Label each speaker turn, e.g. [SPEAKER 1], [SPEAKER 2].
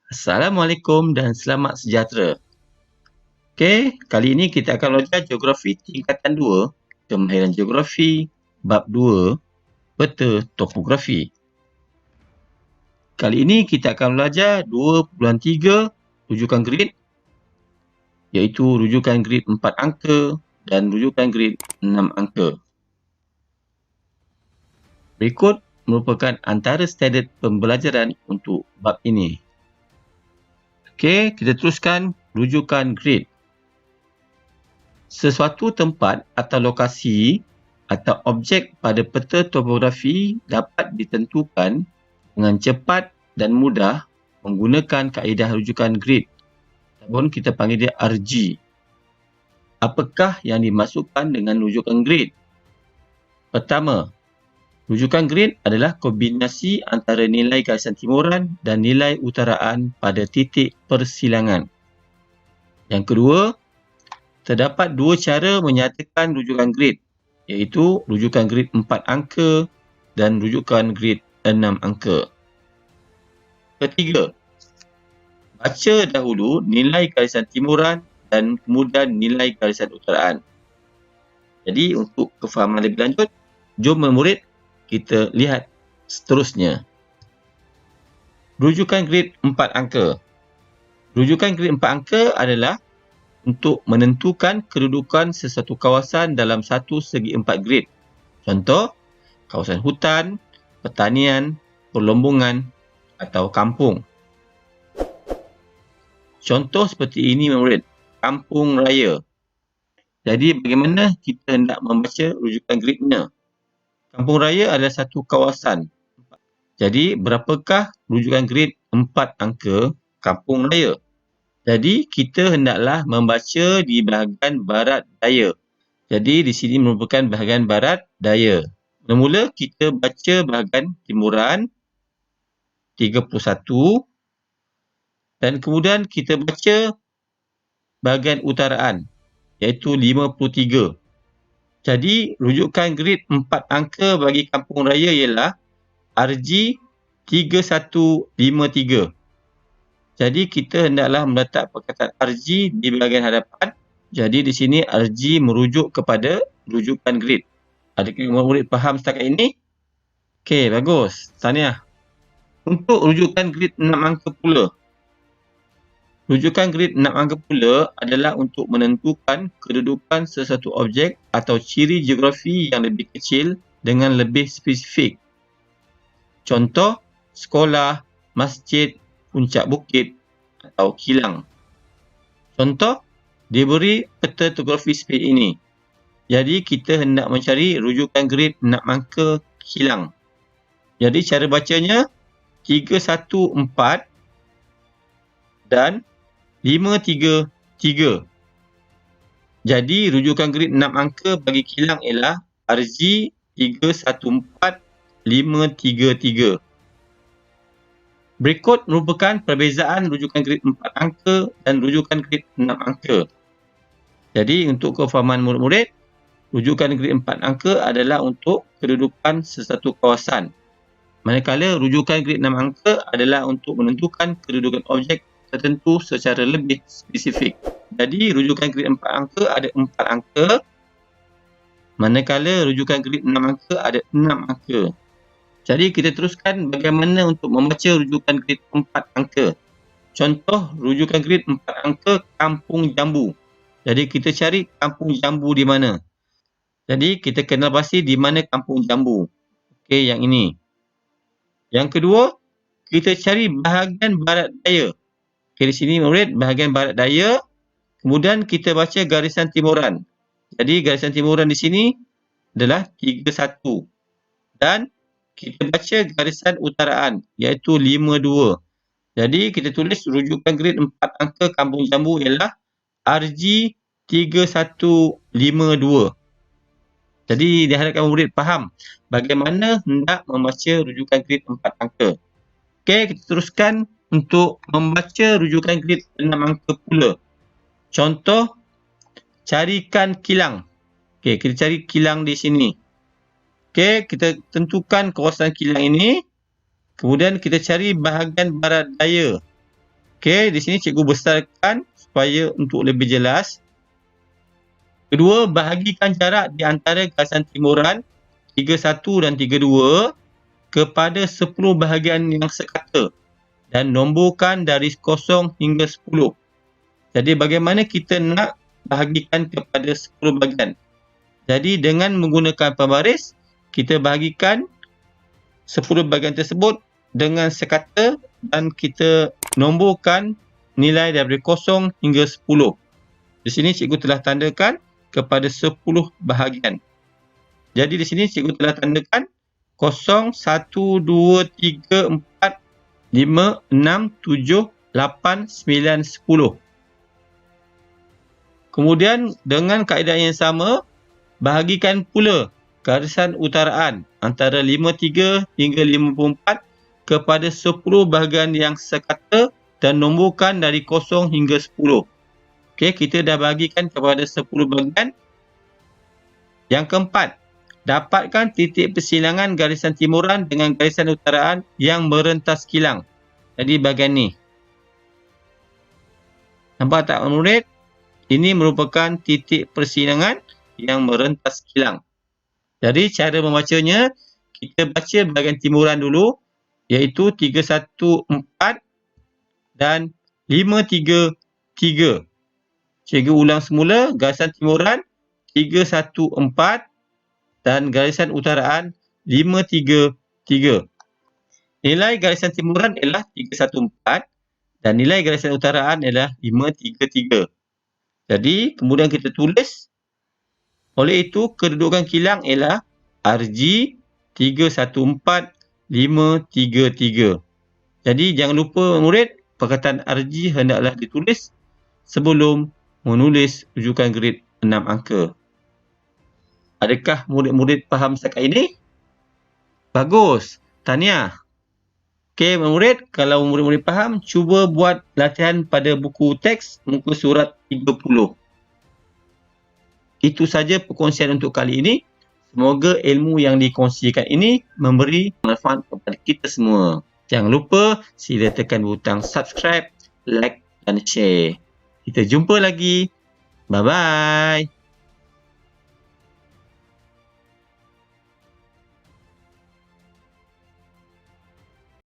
[SPEAKER 1] Assalamualaikum dan selamat sejahtera. Okey, kali ini kita akan belajar geografi tingkatan 2, kemahiran geografi, bab 2, peta topografi. Kali ini kita akan belajar 2.3 rujukan grid, iaitu rujukan grid 4 angka dan rujukan grid 6 angka. Berikut merupakan antara standard pembelajaran untuk bab ini. Okey, kita teruskan rujukan grid. Sesuatu tempat atau lokasi atau objek pada peta topografi dapat ditentukan dengan cepat dan mudah menggunakan kaedah rujukan grid ataupun kita panggil dia RG. Apakah yang dimasukkan dengan rujukan grid? Pertama, rujukan grid adalah kombinasi antara nilai garisan timuran dan nilai utaraan pada titik persilangan. Yang kedua, terdapat dua cara menyatakan rujukan grid, iaitu rujukan grid 4 angka dan rujukan grid 6 angka. Ketiga, baca dahulu nilai garisan timuran dan kemudian nilai garisan utaraan. Jadi untuk kefahaman lebih lanjut, jom murid kita lihat seterusnya. Rujukan grid 4 angka. Rujukan grid 4 angka adalah untuk menentukan kedudukan sesuatu kawasan dalam satu segi 4 grid. Contoh, kawasan hutan, pertanian, perlombongan atau kampung. Contoh seperti ini murid, kampung raya. Jadi bagaimana kita hendak membaca rujukan gridnya? Kampung raya adalah satu kawasan. Jadi berapakah rujukan grid 4 angka kampung raya? Jadi kita hendaklah membaca di bahagian barat daya. Jadi di sini merupakan bahagian barat daya. Mula-mula kita baca bahagian timuran 31 dan kemudian kita baca bahagian utaraan iaitu 53. Jadi rujukan grid 4 angka bagi kampung raya ialah RG 3153. Jadi kita hendaklah meletak perkataan RG di bahagian hadapan. Jadi di sini RG merujuk kepada rujukan grid. Adakah murid faham setakat ini? Okey, bagus. Tahniah. Untuk rujukan grid 6 angka pula. Rujukan grid 6 angka pula adalah untuk menentukan kedudukan sesuatu objek atau ciri geografi yang lebih kecil dengan lebih spesifik. Contoh, sekolah, masjid, puncak bukit atau kilang. Contoh, diberi peta topografi seperti ini. Jadi kita hendak mencari rujukan grid 6 angka kilang. Jadi cara bacanya 314 dan 533. Jadi rujukan grid 6 angka bagi kilang ialah RG 314533. Berikut merupakan perbezaan rujukan grid 4 angka dan rujukan grid 6 angka. Jadi untuk kefahaman murid-murid, rujukan grid 4 angka adalah untuk kedudukan sesuatu kawasan. Manakala rujukan grid 6 angka adalah untuk menentukan kedudukan objek tertentu secara lebih spesifik. Jadi rujukan grid 4 angka ada 4 angka, manakala rujukan grid 6 angka ada 6 angka. Jadi kita teruskan bagaimana untuk membaca rujukan grid 4 angka. Contoh rujukan grid 4 angka Kampung Jambu. Jadi kita cari Kampung Jambu di mana. Jadi kita kenal pasti di mana Kampung Jambu. Okey, yang ini. Yang kedua, kita cari bahagian barat daya. Okey, di sini murid bahagian barat daya. Kemudian kita baca garisan timuran. Jadi garisan timuran di sini adalah 31. Dan kita baca garisan utaraan iaitu 52. Jadi kita tulis rujukan grid 4 angka Kampung Jambu ialah RG 3152. Jadi diharapkan murid faham bagaimana hendak membaca rujukan grid 4 angka. Okey, kita teruskan untuk membaca rujukan grid 6 angka pula. Contoh, carikan kilang. Okey, kita cari kilang di sini. Okey, kita tentukan kawasan kilang ini. Kemudian kita cari bahagian barat daya. Okey, di sini cikgu besarkan supaya untuk lebih jelas. Kedua, bahagikan jarak di antara garisan timuran 31 dan 32 kepada 10 bahagian yang sekata dan nomborkan dari 0 hingga 10. Jadi bagaimana kita nak bahagikan kepada 10 bahagian? Jadi dengan menggunakan pembaris, kita bahagikan 10 bahagian tersebut dengan sekata dan kita nomborkan nilai daripada 0 hingga 10. Di sini cikgu telah tandakan kepada 10 bahagian. Jadi di sini cikgu telah tandakan 0, 1, 2, 3, 4, 5, 6, 7, 8, 9, 10. Kemudian dengan kaedah yang sama, bahagikan pula garisan utaraan antara 53 hingga 54 kepada 10 bahagian yang sekata dan nomborkan dari 0 hingga 10. Okey, kita dah bahagikan kepada 10 bahagian. Yang keempat, dapatkan titik persilangan garisan timuran dengan garisan utaraan yang merentas kilang. Jadi bahagian ni. Nampak tak murid? Ini merupakan titik persilangan yang merentas kilang. Jadi cara membacanya, kita baca bahagian timuran dulu, iaitu 314 dan 533. Cikgu ulang semula, garisan timuran 314 dan garisan utaraan 533. Nilai garisan timuran ialah 314 dan nilai garisan utaraan ialah 533. Jadi kemudian kita tulis, oleh itu kedudukan kilang ialah RG 314-533. Jadi jangan lupa murid, perkataan RG hendaklah ditulis sebelum menulis rujukan grade 6 angka. Adakah murid-murid faham setakat ini? Bagus. Tahniah. Okey, murid, kalau murid-murid faham, cuba buat latihan pada buku teks muka surat 30. Itu saja perkongsian untuk kali ini. Semoga ilmu yang dikongsikan ini memberi manfaat kepada kita semua. Jangan lupa sila tekan butang subscribe, like dan share. Kita jumpa lagi. Bye-bye.